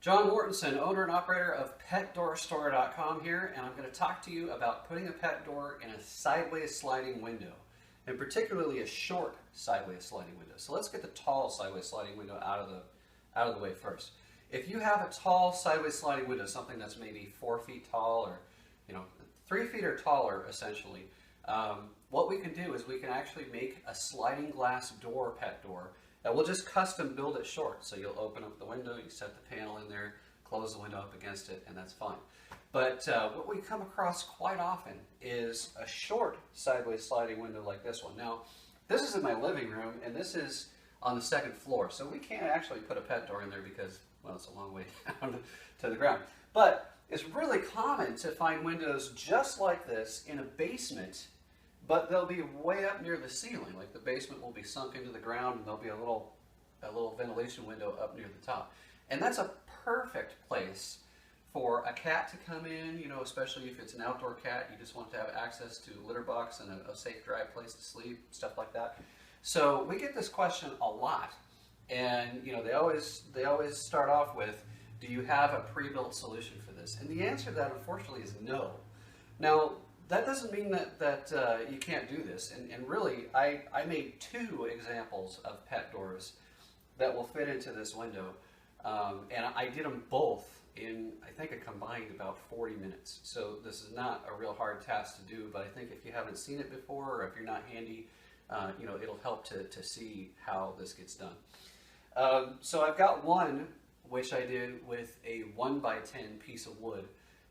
John Mortensen, owner and operator of PetDoorStore.com here, and I'm going to talk to you about putting a pet door in a sideways sliding window, and particularly a short sideways sliding window. So let's get the tall sideways sliding window out of the way first. If you have a tall sideways sliding window, something that's maybe 4 feet tall or 3 feet or taller, essentially, what we can do is we can actually make a sliding glass door, pet door, that we'll just custom build it short. So you'll open up the window, you set the panel in there, close the window up against it, and that's fine. But what we come across quite often is a short sideways sliding window like this one. Now, this is in my living room, and this is on the second floor, so we can't actually put a pet door in there because, well, it's a long way down to the ground. But it's really common to find windows just like this in a basement, but they'll be way up near the ceiling. Like the basement will be sunk into the ground, and there'll be a little ventilation window up near the top. And that's a perfect place for a cat to come in, especially if it's an outdoor cat. You just want to have access to a litter box and a safe, dry place to sleep, stuff like that. So we get this question a lot, and they always start off with, do you have a pre-built solution for this? And the answer to that, unfortunately, is no. Now, that doesn't mean that you can't do this. And really, I made 2 examples of pet doors that will fit into this window. And I did them both in, I think, a combined about 40 minutes. So this is not a real hard task to do, but I think if you haven't seen it before, or if you're not handy, it'll help to see how this gets done. So I've got one which I did with a 1x10 piece of wood,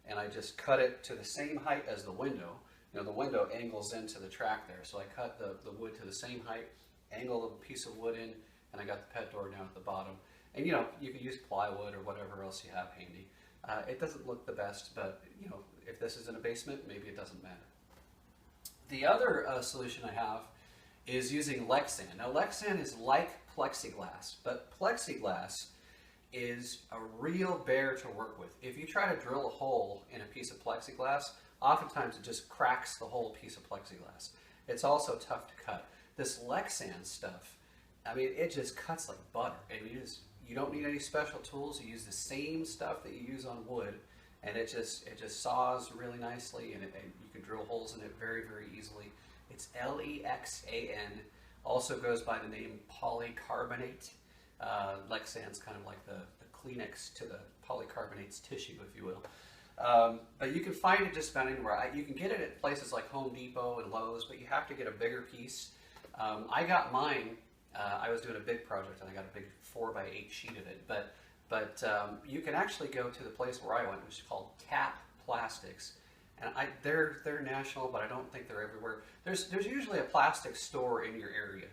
and I just cut it to the same height as the window. The window angles into the track there, so I cut the wood to the same height, angle a piece of wood in, and I got the pet door down at the bottom. And you can use plywood or whatever else you have handy. It doesn't look the best, but if this is in a basement, maybe it doesn't matter. The other solution I have is using Lexan. Now, Lexan is like plexiglass, but plexiglass is a real bear to work with. If you try to drill a hole in a piece of plexiglass, oftentimes it just cracks the whole piece of plexiglass. It's also tough to cut. This Lexan stuff, I mean, it just cuts like butter. And you don't need any special tools. You use the same stuff that you use on wood, and it just saws really nicely, and you can drill holes in it very, very easily. It's Lexan. Also goes by the name polycarbonate. Lexan's kind of like the Kleenex to the polycarbonate's tissue, if you will. But you can find it just about anywhere. You can get it at places like Home Depot and Lowe's, but you have to get a bigger piece. I got mine. I was doing a big project, and I got a big 4x8 sheet of it. But you can actually go to the place where I went, which is called Tap Plastics. And they're national, but I don't think they're everywhere. There's usually a plastic store in your area.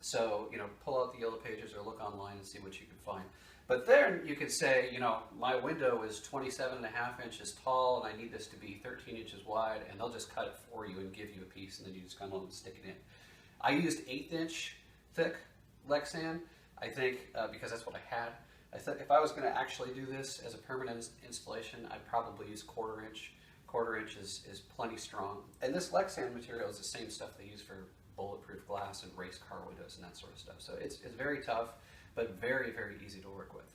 So, pull out the yellow pages or look online and see what you can find. But then you could say, my window is 27.5 inches tall, and I need this to be 13 inches wide, and they'll just cut it for you and give you a piece, and then you just come home and stick it in. I used 1/8-inch thick Lexan, I think, because that's what I had. I thought if I was going to actually do this as a permanent installation, I'd probably use 1/4 inch. 1/4 inch is plenty strong. And this Lexan material is the same stuff they use for bulletproof glass and race car windows and that sort of stuff. So it's very tough, but very, very easy to work with.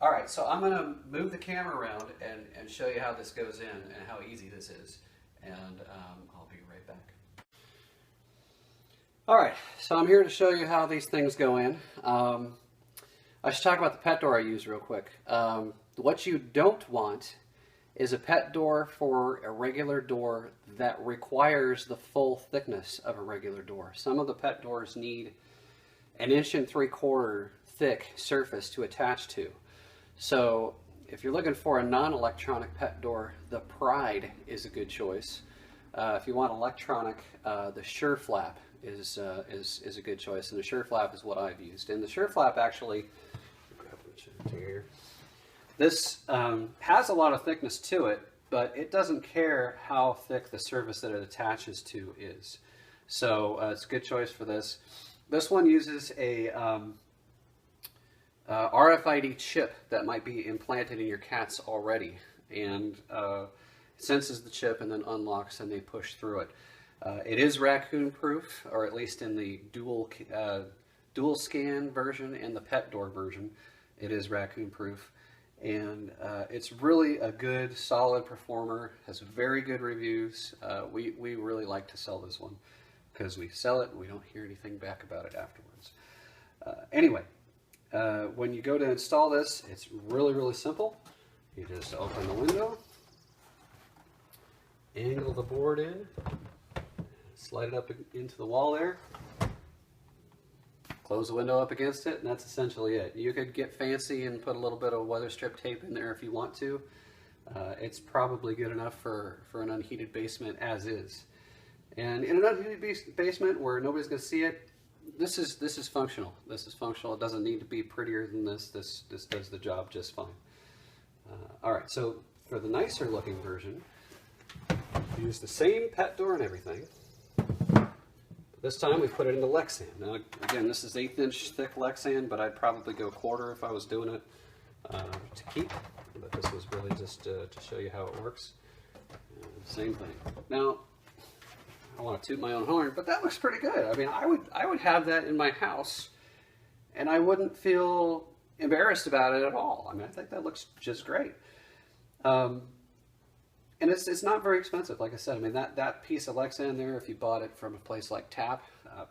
All right, so I'm going to move the camera around and show you how this goes in and how easy this is. And I'll be right back. All right, so I'm here to show you how these things go in. I should talk about the pet door I use real quick. What you don't want is a pet door for a regular door that requires the full thickness of a regular door. Some of the pet doors need 1.75 inch thick surface to attach to. So if you're looking for a non-electronic pet door, the Pride is a good choice. If you want electronic, the Sureflap is a good choice, and the Sureflap is what I've used. And the Sureflap actually, this has a lot of thickness to it, but it doesn't care how thick the surface that it attaches to is. So it's a good choice for this. This one uses a RFID chip that might be implanted in your cats already, and senses the chip and then unlocks, and they push through it. It is raccoon proof, or at least in the dual scan version and the pet door version, it is raccoon proof. and it's really a good, solid performer. Has very good reviews. We really like to sell this one because we sell it and we don't hear anything back about it afterwards. Anyway, when you go to install this, it's really simple. You just open the window, angle the board in, slide it up into the wall there, close the window up against it, and that's essentially it. You could get fancy and put a little bit of weather strip tape in there if you want to. It's probably good enough for an unheated basement as is. And in an unheated basement where nobody's going to see it, this is functional. This is functional. It doesn't need to be prettier than this. This does the job just fine. All right, so for the nicer looking version, use the same pet door and everything. This time we put it into Lexan. Now again, this is 1/8 inch thick Lexan, but I'd probably go 1/4 if I was doing it to keep. But this was really just to show you how it works. Same thing. Now, I want to toot my own horn, but that looks pretty good. I mean, I would have that in my house, and I wouldn't feel embarrassed about it at all. I mean, I think that looks just great. And it's not very expensive, like I said. I mean, that piece of Lexan there, if you bought it from a place like Tap,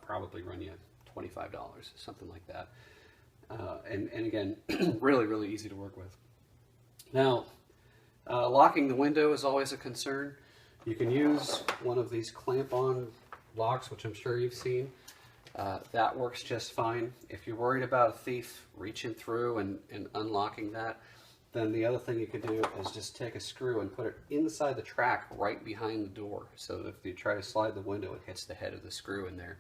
probably run you $25, something like that. And again, really easy to work with. Now, locking the window is always a concern. You can use one of these clamp-on locks, which I'm sure you've seen. That works just fine. If you're worried about a thief reaching through and unlocking that, then the other thing you can do is just take a screw and put it inside the track right behind the door. So if you try to slide the window, it hits the head of the screw in there.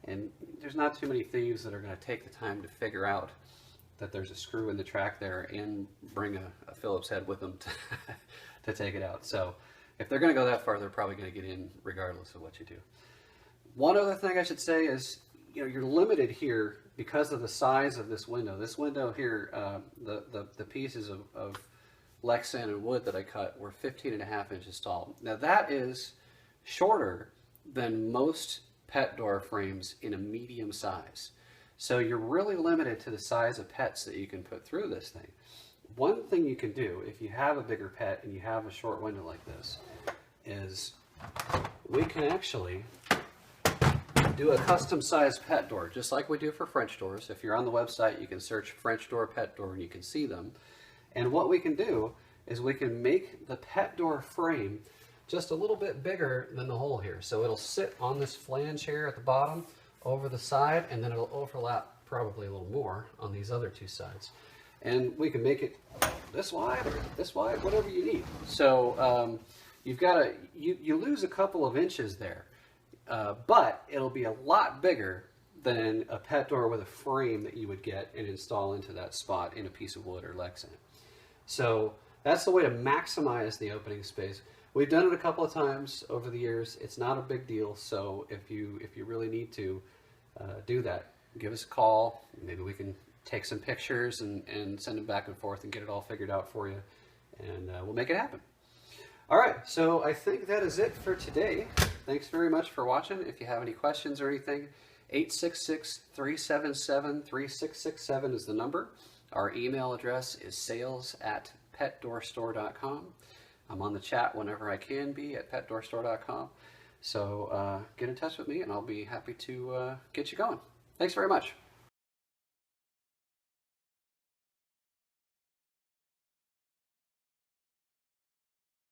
And there's not too many thieves that are going to take the time to figure out that there's a screw in the track there and bring a Phillips head with them to take it out. So if they're going to go that far, they're probably going to get in regardless of what you do. One other thing I should say is, you know, you're limited here because of the size of this window. This window here, the pieces of Lexan and wood that I cut were 15.5 inches tall. Now that is shorter than most pet door frames in a medium size. So you're really limited to the size of pets that you can put through this thing. One thing you can do if you have a bigger pet and you have a short window like this is we can actually do a custom sized pet door, just like we do for French doors. If you're on the website, you can search French door, pet door, and you can see them. And what we can do is we can make the pet door frame just a little bit bigger than the hole here. So it'll sit on this flange here at the bottom over the side, and then it'll overlap probably a little more on these other two sides. And we can make it this wide or this wide, whatever you need. So you've got to, you lose a couple of inches there. But it'll be a lot bigger than a pet door with a frame that you would get and install into that spot in a piece of wood or Lexan. So that's the way to maximize the opening space. We've done it a couple of times over the years. It's not a big deal. So if you really need to do that, give us a call. Maybe we can take some pictures and send them back and forth and get it all figured out for you. And we'll make it happen. All right, so I think that is it for today. Thanks very much for watching. If you have any questions or anything, 866-377-3667 is the number. Our email address is sales@petdoorstore.com. I'm on the chat whenever I can be at petdoorstore.com. So get in touch with me and I'll be happy to get you going. Thanks very much.